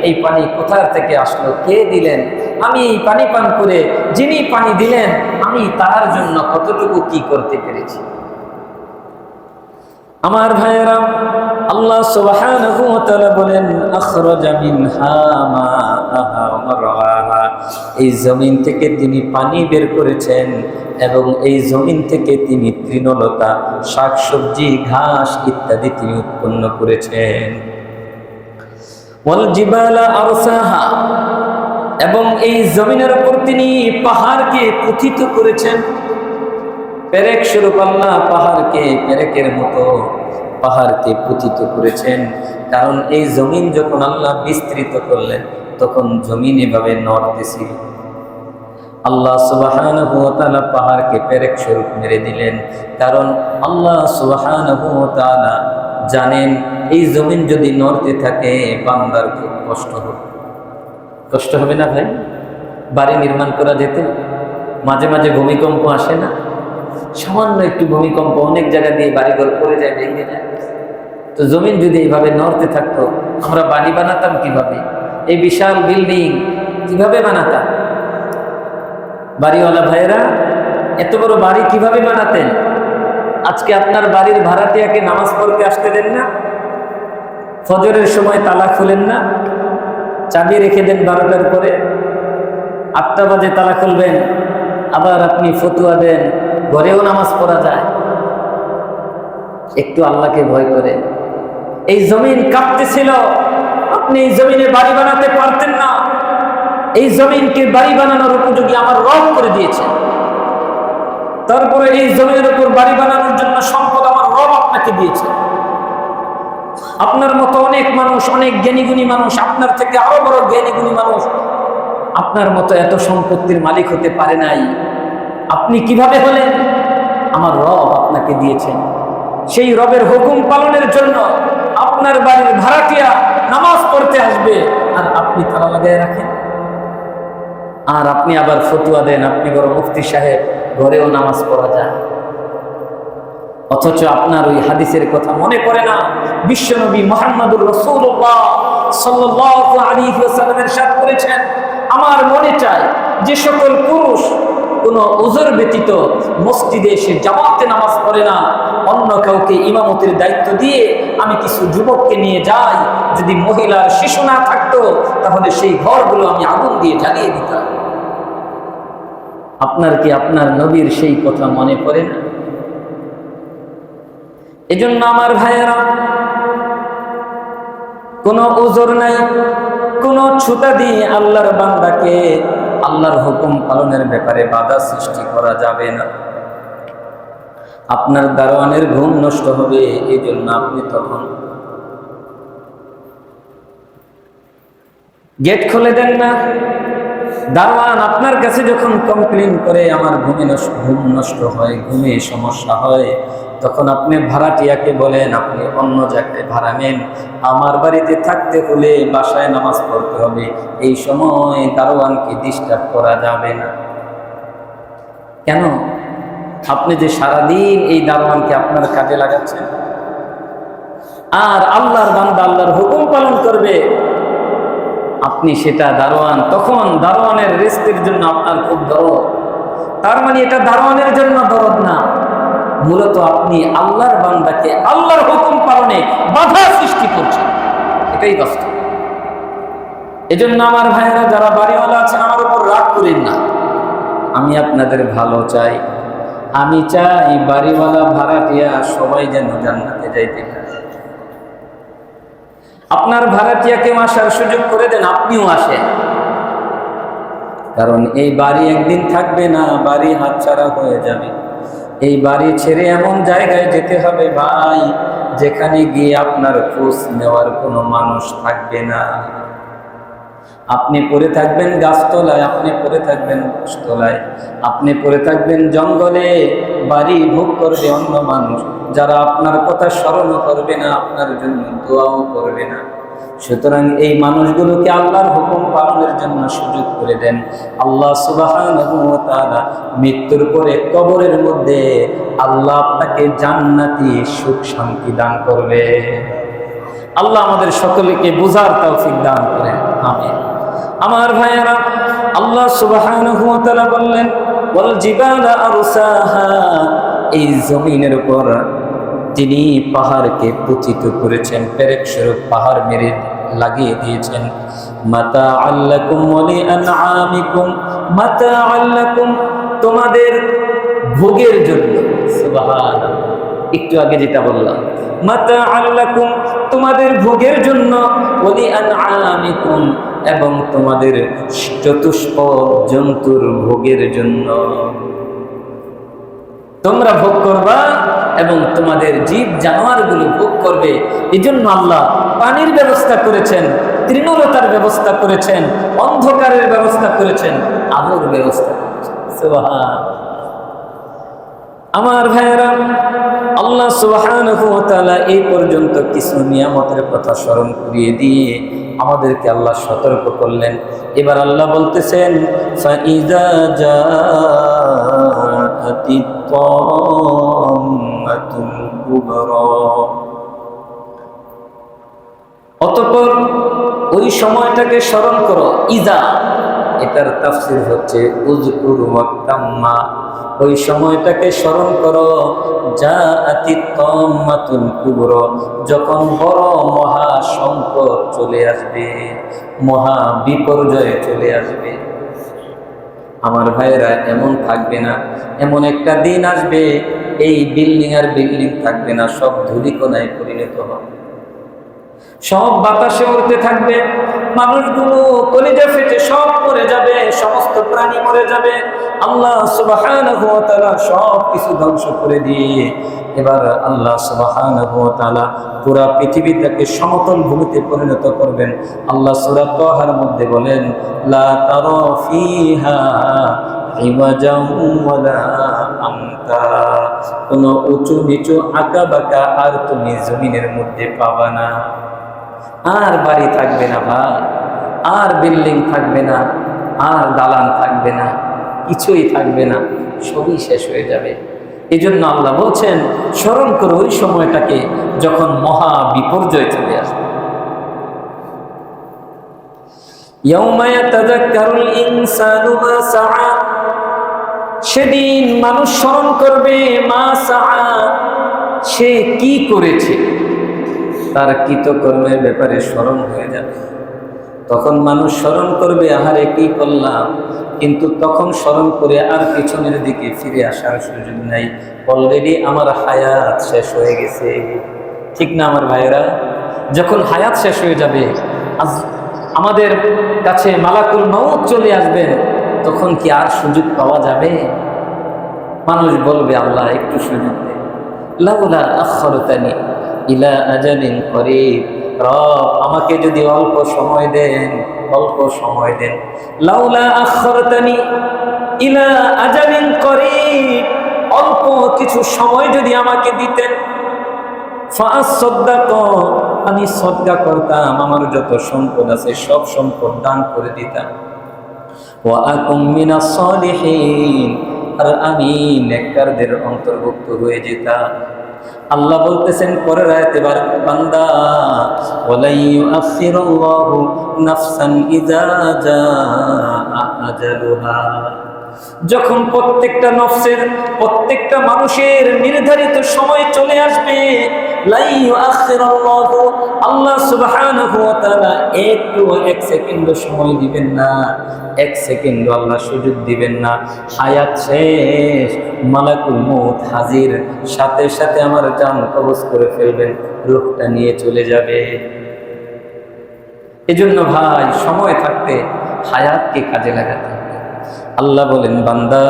এই পানি কোথা থেকে আসলো, কে দিলেন? আমি এই পানি পান করে যিনি পানি দিলেন, আমি তার জন্য কতটুকু কি করতে পেরেছি। আমার ভাইয়েরা, আল্লাহ সুবহানাহু ওয়া তাআলা বলেন, আখরাজা মিনহা মাআহা ওয়া মারআহা, এই জমিন থেকে তিনি পানি বের করেছেন এবং এই জমিন থেকে তিনি তৃণলতা, শাকসবজি, ঘাস ইত্যাদি তিনি উৎপন্ন করেছেন। ওয়াল জিবালা আরসাহা, এবং এই জমিনের উপর তিনি পাহাড়কে পতিত করেছেন। পেরেক স্বরূপ আল্লাহ পাহাড়কে পেরেকের মতো পাহাড়কে পতিত করেছেন। কারণ এই জমিন যখন আল্লাহ বিস্তৃত করলেন তখন জমিন এভাবে নড়তেছিল। আল্লাহ সুবহানাহু ওয়া তাআলা পাহাড়কে পেরেক স্বরূপ মেরে দিলেন। কারণ আল্লাহ সুবহানাহু ওয়া তাআলা জানেন এই জমিন যদি নড়তে থাকে বান্দার খুব কষ্ট হবে। কষ্ট হবে না ভাই? বাড়ি নির্মাণ করা যেতে মাঝে মাঝে ভূমিকম্প আসে না? সামান্য একটু ভূমিকম্প অনেক জায়গা দিয়ে বাড়িঘর পড়ে যায়, ভেঙে যায়। তো জমিন যদি এইভাবে নড়তে থাকতো আমরা বাড়ি বানাতাম কিভাবে? এই বিশাল বিল্ডিং কিভাবে বানাতাম? বাড়িওয়ালা ভাইয়েরা এত বড় বাড়ি কিভাবে বানাতেন? আজকে আপনার বাড়ির ভাড়াটিয়াকে নামাজ পড়তে আসতে দেন না, ফজরের সময় তালা খুলেন না, চাবি রেখে দেন 12টার পরে, 8টা বাজে তালা খুলবেন, আবার আপনি ফতুয়া দেন ঘরেও নামাজ পড়া যায়। একটু আল্লাহকে ভয় করে। এই জমিন কাঁপতেছিল, আপনি এই জমিনে বাড়ি বানাতে পারতেন না। এই জমিনকে বাড়ি বানানোর উপযোগী আমার রব করে দিয়েছেন। তারপরে এই জমিনের উপর বাড়ি বানানোর জন্য সম্পদ আমার রব আপনাকে দিয়েছে। আপনার মতো অনেক মানুষ, অনেক জ্ঞানীগুণী মানুষ, আপনার থেকে আরো বড় জ্ঞানীগুণী মানুষ আপনার মতো এত সম্পত্তির মালিক হতে পারে নাই। আপনি কিভাবে হলেন? আমার রব আপনাকে দিয়েছেন। সেই রবের হুকুম পালনের জন্য আপনার বাড়ির ভাড়াটিয়া নামাজ পড়তে আসবে আর আপনি তালা লাগায় রাখেন। আর আপনি আবার ফতুয়া দেন আপনি বড় মুফতি সাহেব, ঘরেও নামাজ পড়া যায়। অথচ আপনার ওই হাদিসের কথা মনে পড়ে না। বিশ্বনবী মুহাম্মদুর রাসূলুল্লাহ সাল্লাল্লাহু আলাইহি ওয়াসাল্লাম ইরশাদ করেছেন, আমার মনে চায় যে সকল পুরুষ কোনো উযর ব্যতীত মসজিদে এসে জামাতে নামাজ পড়ে না, অন্য কাউকে ইমামতির দায়িত্ব দিয়ে আমি কিছু যুবককে নিয়ে যাই, যদি মহিলার শিশু না থাকতো তাহলে সেই ঘরগুলো আমি আগুন দিয়ে জ্বালিয়ে দিতাম। আপনার কি আপনার নবীর সেই কথা মনে পড়ে না? এজন্য আমার ভাইয়েরা, কোনো উযর নাই, কোনো ছুতা দিয়ে আল্লাহর বান্দাকে আল্লাহর হুকুম পালনের ব্যাপারে বাধা সৃষ্টি করা যাবে না। আপনার দারোয়ানের ঘুম নষ্ট হবে, এই জন্য আপনি তখন গেট খুলে দেন না। দারোয়ান আপনার কাছে যখন কমপ্লেইন করে আমার ঘুম নষ্ট হয়, ঘুমে সমস্যা হয়, তখন আপনি ভাড়াটিয়াকে বলেন আপনি অন্য জায়গায় ভাড়া নেন, আমার বাড়িতে থাকতে হলে বাসায় নামাজ পড়তে হবে। এই সময় দারোয়ানকে ডিস্টার্ব করা যাবে না। কেন? আপনি যে সারাদিন এই দারোয়ানকে আপনার কাজে লাগাচ্ছেন, আর আল্লাহর বান্দা আল্লাহর হুকুম পালন করবে, আপনি সেটা দারোয়ান, তখন দারোয়ানের রিস্কের জন্য আপনার খুব দরদ। তার মানে এটা দারোয়ানের জন্য দরদ না, মূলত আপনি আল্লাহর বান্দাকে আল্লাহর হুকুম পালনে বাধা সৃষ্টি করছেন, এটাই বাস্তব। এজন্য আমার ভাইয়েরা যারা বাড়িওয়ালা আছেন আমার উপর রাগ করেন না, আমি আপনাদের ভালো চাই। আমি চাই বাড়িওয়ালা ভাড়াটিয়া সবাই যেন জান্নাতে যাইতে পারে। আপনার ভাড়াটিয়াকে আসার সুযোগ করে দেন, আপনিও আসেন। কারণ এই বাড়ি একদিন থাকবে না, বাড়ি হাতছাড়া হয়ে যাবে। এই বাড়ি ছেড়ে এমন জায়গায় যেতে হবে ভাই, যেখানে গিয়ে আপনার খোঁজ নেওয়ার কোনো মানুষ থাকবে না। আপনি পড়ে থাকবেন গাছতলায়, আপনি পড়ে থাকবেন গাছতলায়, আপনি পড়ে থাকবেন জঙ্গলে। বাড়ি ভোগ করবে অন্য মানুষ, যারা আপনার কথা স্মরণও করবে না, আপনার জন্য দোয়াও করবে না। সুতরাং এই মানুষগুলোকে আল্লাহর হুকুম পালনের জন্য সুযোগ করে দেন। আল্লাহ সুবহানাহু ওয়া তাআলা মৃত্যুর পরে কবরের মধ্যে আল্লাহ আপনাকে জান্নাতি সুখ শান্তি দান করবে। আল্লাহ আমাদের সকলকে বুঝার তৌফিক দান করেন, আমিন। আমার ভাইয়েরা, আল্লাহ সুবহানাহু ওয়া তাআলা বললেন ওয়াল জিবালা আরসাহা, এই জমিনের উপর তিনি পাহাড়কে পতিত করেছেন, পেরেক স্বরূপ পাহাড় মেরে লাগিয়ে দিয়েছেন। মাতাআল লাকুম ওয়া লিআনআমিকুম, মাতাআল লাকুম, তোমাদের ভোগের জন্য। সুবহানাল্লাহ, একটু আগে যেটা বললাম, মাতাআল লাকুম, তোমাদের ভোগের জন্য, ওয়া লিআনআমিকুম, এবং তোমাদের চতুষ্পদ জন্তুর ভোগের জন্য। তোমরা ভোগ করবা এবং তোমাদের জীব জানোয়ারগুলো ভোগ করবে। এই জন্য আল্লাহ পানির ব্যবস্থা করেছেন, তৃণলতার ব্যবস্থা করেছেন, অন্ধকারের ব্যবস্থা করেছেন, আলোর ব্যবস্থা করেছেন। সুবহান। আমার ভাইয়েরা, আল্লাহ সুবহানাহু ওয়া তাআলা এই পর্যন্ত কিছু নিয়ামতের কথা স্মরণ করিয়ে দিয়ে আমাদেরকে আল্লাহ সতর্ক করলেন। এবার আল্লাহ বলতেছেন, ফাইযা জাআতিত তাম্মাতুল কুবরা, অতঃপর ওই সময়টাকে স্মরণ করো। ইজা, এটার তাফসীর হচ্ছে উযকুর ওয়াক্তাম্মা, ওই সময়টাকে স্মরণ করো। জাআতিত তাম্মাতুল কুবরা, যখন বড় মহা সংকট চলে আসবে, মহা বিপর্যয় চলে আসবে। আমার ভাইয়েরা, এমন থাকবে না, এমন একটা দিন আসবে এই বিল্ডিং আর বিল্ডিং থাকবে না, সব ধূলিকণায় পরিণত হবে, সব বাতাসে উড়তে থাকবে, মানুষগুলো কলিজা ফেটে সব মরে যাবে, সমস্ত প্রাণী মরে যাবে। আল্লাহ সুবহানাহু ওয়া তাআলা সব কিছু ধ্বংস করে দিয়ে এবার আল্লাহ সুবহানাহু ওয়া তাআলা পুরা পৃথিবীটাকে সমতল ভূমিতে পরিণত করবেন। আল্লাহ সূরা তাহার মধ্যে বলেন, লা তারা ফিহা ইওয়াজান ওয়ালা আমতা, কোনো উঁচু নিচু আঁকা বাঁকা আর তুমি জমিনের মধ্যে পাবা না। আর বাড়ি থাকবে না ভাই, আর বিল্ডিং থাকবে না, আর দালান থাকবে না, কিছুই থাকবে না, সবই শেষ হয়ে যাবে। এই জন্য আল্লাহ বলছেন, স্মরণ করো ওই সময়টাকে যখন মহা বিপর্যয় চলে আসবে। ইয়াউমা ইয়াতাযাক্কারুল ইনসানু মা সাআ, সেদিন মানুষ স্মরণ করবে মা সাআ, সে কি করেছে, তার কৃতকর্মের ব্যাপারে স্মরণ হয়ে যাবে। তখন মানুষ স্মরণ করবে, আহারে কি করলাম, কিন্তু তখন স্মরণ করে আর পিছনের দিকে ফিরে আসার সুযোগ নাই, অলরেডি আমার হায়াত শেষ হয়ে গেছে। ঠিক না আমার ভাইয়েরা? যখন হায়াত শেষ হয়ে যাবে, আজ আমাদের কাছে মালাকুল মউত চলে আসবেন, তখন কি আর সুযোগ পাওয়া যাবে? মানুষ বলবে, আল্লাহ একটু সুযোগ দেন, লাউলা আখরতানি ইলা আজালিন করিব, রব আমাকে যদি অল্প সময় দেন, অল্প সময় দেন। লাউলা আখরতানি ইলা আজালিন করিব, অল্প কিছু সময় যদি আমাকে দিতেন, ফাআসাদদাক, আমি সদকা করতাম, আমার যত সম্পদ আছে সব সম্পদ দান করে দিতাম। ওয়া আকুম মিনাস সালিহিন, আর আমি নেককারদের অন্তর্ভুক্ত হয়ে যেতাম। আল্লাহ বলতেছেন পরের আয়াতে, বান্দা, ওয়ালা ইউআখিরুল্লাহু নাফসান ইযা জাআ আজালুহা, যখন প্রত্যেকটা নফসের, প্রত্যেকটা মানুষের নির্ধারিত সময় চলে আসবে, লা ইউআখিরুল্লাহু, আল্লাহ সুবহানাহু ওয়া তাআলা একটু এক সেকেন্ড সময় দিবেন না, এক সেকেন্ড আল্লাহ সুযোগ দিবেন না। হায়াত শেষ, মালাকুল মউত হাজির, সাথে সাথে আমার জান কবজ করে ফেলবেন, রূহটা নিয়ে চলে যাবে। এজন্য ভাই, সময় থাকতে হায়াতকে কাজে লাগাতে হবে। আল্লাহ বলেন, বান্দা,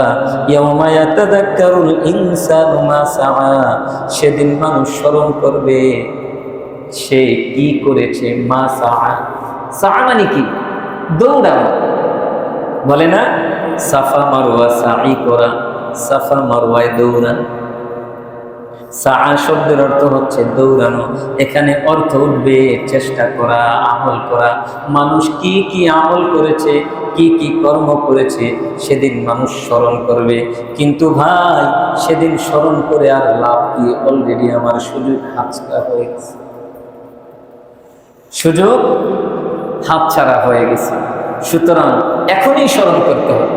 ইয়াউমা ইয়াতাযাক্কারুল ইনসানু মা সাআ, সেদিন মানুষ স্মরণ করবে সে কি করেছে। মা সাআ, সাআ মানে কি? দৌড়ানো, বলে না সাফা মারওয়া সাঈ করা, সাফা মারওয়ায় দৌড়ানো। সাআ শব্দের অর্থ হচ্ছে দৌড়ানো। এখানে অর্থ উঠবে চেষ্টা করা, আমল করা। মানুষ কি কি আমল করেছে, কি কি কর্ম করেছে, সেদিন মানুষ স্মরণ করবে। কিন্তু ভাই, সেদিন স্মরণ করে আর লাভ কি? অলরেডি আমার সুযোগ হাতছাড়া হয়ে গেছে, সুযোগ হাতছাড়া হয়ে গেছে। সুতরাং এখনই স্মরণ করতে হবে,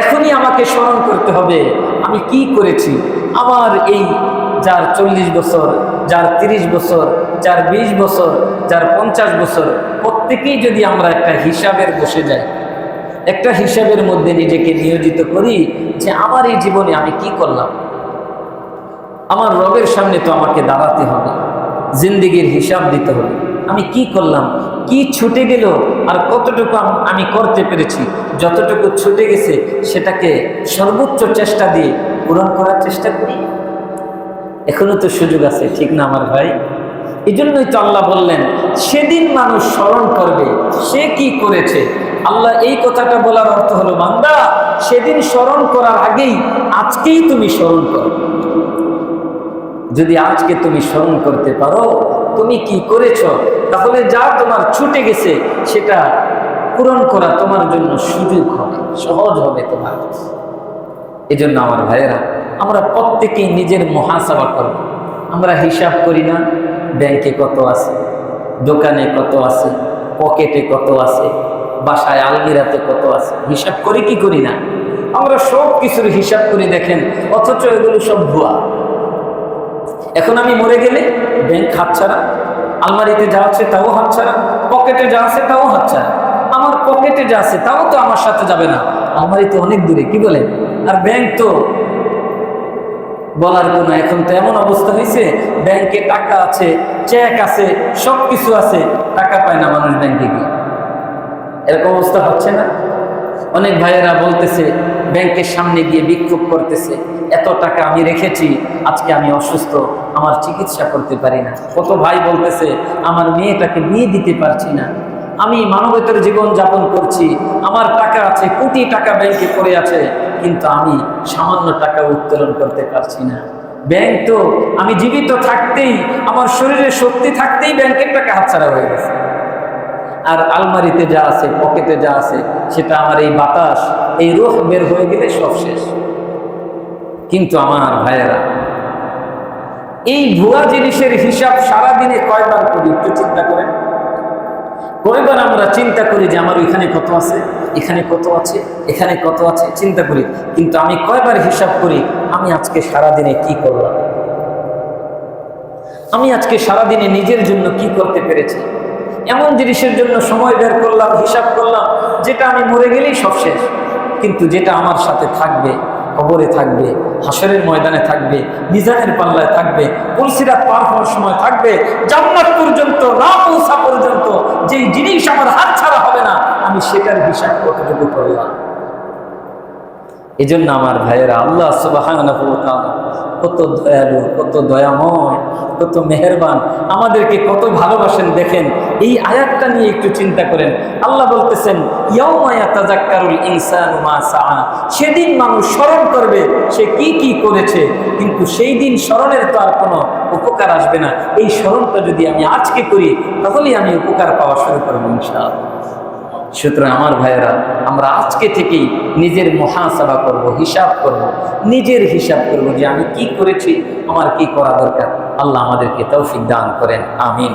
এখনই আমাকে স্মরণ করতে হবে আমি কি করেছি। আমার এই যার 40 বছর, যার 30 বছর, যার 20 বছর, যার 50 বছর, প্রত্যেকেই যদি আমরা একটা হিসাবের বসে যাই, একটা হিসাবের মধ্যে নিজেকে নিয়োজিত করি যে আমার এই জীবনে আমি কি করলাম, আমার রবের সামনে তো আমাকে দাঁড়াতে হবে, জিন্দেগির হিসাব দিতে হবে। আমি কি করলাম, কি ছুটে গেল, আর কতটুকু আমি করতে পেরেছি। যতটুকু ছুটে গেছে সেটাকে সর্বোচ্চ চেষ্টা দিয়ে পূরণ করার চেষ্টা করি? এখনো তো সুযোগ আছে, ঠিক না আমার ভাই? এই জন্যই তো আল্লাহ বললেন সেদিন মানুষ স্মরণ করবে সে কি করেছে। আল্লাহ এই কথাটা বলার অর্থ হলো, বান্দা সেদিন স্মরণ করার আগেই আজকেই তুমি স্মরণ করো। যদি আজকে তুমি স্মরণ করতে পারো তুমি কি করেছ, তাহলে যা তোমার ছুটে গেছে সেটা পূরণ করা তোমার জন্য সুযোগ হবে, সহজ হবে তোমার। এই জন্য আমার ভাইয়েরা, আমরা প্রত্যেকেই নিজের মুহাসাবা করব। আমরা হিসাব করি না ব্যাংকে কত আছে, দোকানে কত আছে, পকেটে কত আছে, বাসায় আলমিরাতে কত আছে, হিসাব করি কি করি না? আমরা সব কিছুর হিসাব করি দেখেন, অথচ এগুলো সব ভুয়া। এখন আমি মরে গেলে ব্যাংক হাতছাড়া, আলমারিতে যা আছে তাও হাতছাড়া, পকেটে যা আছে তাও হাতছাড়া। আমার পকেটে যা আছে তাও তো আমার সাথে যাবে না, আলমারিতে অনেক দূরে, কি বলে? আর ব্যাংক তো বলার কোনো, এখন তো এমন অবস্থা হয়েছে ব্যাংকে টাকা আছে, চেক আছে, সব কিছু আছে, টাকা পায় না মানুষ ব্যাংকে গিয়ে। এরকম অবস্থা হচ্ছে না? অনেক ভাইয়েরা বলতেছে ব্যাংকের সামনে গিয়ে বিক্ষোভ করতেছে, এত টাকা আমি রেখেছি, আজকে আমি অসুস্থ, আমার চিকিৎসা করতে পারি না। কত ভাই বলতেছে আমার মেয়েটাকে বিয়ে দিতে পারছি না, আমি মানবেতর জীবন যাপন করছি, আমার টাকা আছে, কোটি টাকা ব্যাংকে পড়ে আছে, কিন্তু আমি সামান্য টাকা উত্তোলন করতে পারছি না। ব্যাংক তো আমি জীবিত থাকতেই, আমার শরীরে শক্তি থাকতেই ব্যাংকের টাকা হাতছাড়া হয়ে গেছে। আর আলমারিতে যা আছে, পকেটে যা আছে, সেটা আমার এই বাতাস, এই রূহ বের হয়ে গেলে সব শেষ। কিন্তু আমার ভাইয়েরা, এই ভুয়া জিনিসের হিসাব সারাদিনে কয়বার করি একটু চিন্তা করেন। কয়বার আমরা চিন্তা করি যে আমার এখানে কত আছে, এখানে কত আছে, এখানে কত আছে, চিন্তা করি। কিন্তু আমি কয়বার হিসাব করি আমি আজকে সারাদিনে কি করলাম, আমি আজকে সারাদিনে নিজের জন্য কি করতে পেরেছি। এমন জিনিসের জন্য সময় বের করলাম, হিসাব করলাম, যেটা আমি মরে গেলেই সব শেষ, কিন্তু যেটা আমার সাথে থাকবে, কবরে থাকবে, হাসরের ময়দানে থাকবে, মিজানের পাল্লায় থাকবে, পুলসিরাত পার হওয়ার সময় থাকবে, জান্নাত পর্যন্ত না পৌঁছা পর্যন্ত যেই জিনিস আমার হাত ছাড়া হবে না, আমি সেটার হিসাব কতটুকু করলাম। এই জন্য আমার ভাইয়েরা, আল্লাহ সুবহানাহু ওয়া তাআলা কত দয়ালু, কত দয়াময়, কত মেহেরবান, আমাদেরকে কত ভালোবাসেন। দেখেন এই আয়াতটা নিয়ে একটু চিন্তা করেন। আল্লাহ বলতেছেন ইয়াউমা ইয়াতাযাক্কারুল ইনসানু মা সাআ, সেদিন মানুষ স্মরণ করবে সে কি কি করেছে, কিন্তু সেই দিন স্মরণের তো আর কোনো উপকার আসবে না। এই স্মরণটা যদি আমি আজকে করি তাহলেই আমি উপকার পাওয়া শুরু করবো ইনশাআল্লাহ। সুতরাং আমার ভাইয়েরা, আমরা আজকে থেকেই নিজের মুহাসাবা করব, হিসাব করব, নিজের হিসাব করব যে আমি কি করেছি, আমার কি করা দরকার। আল্লাহ আমাদেরকে তৌফিক দান করেন, আমিন।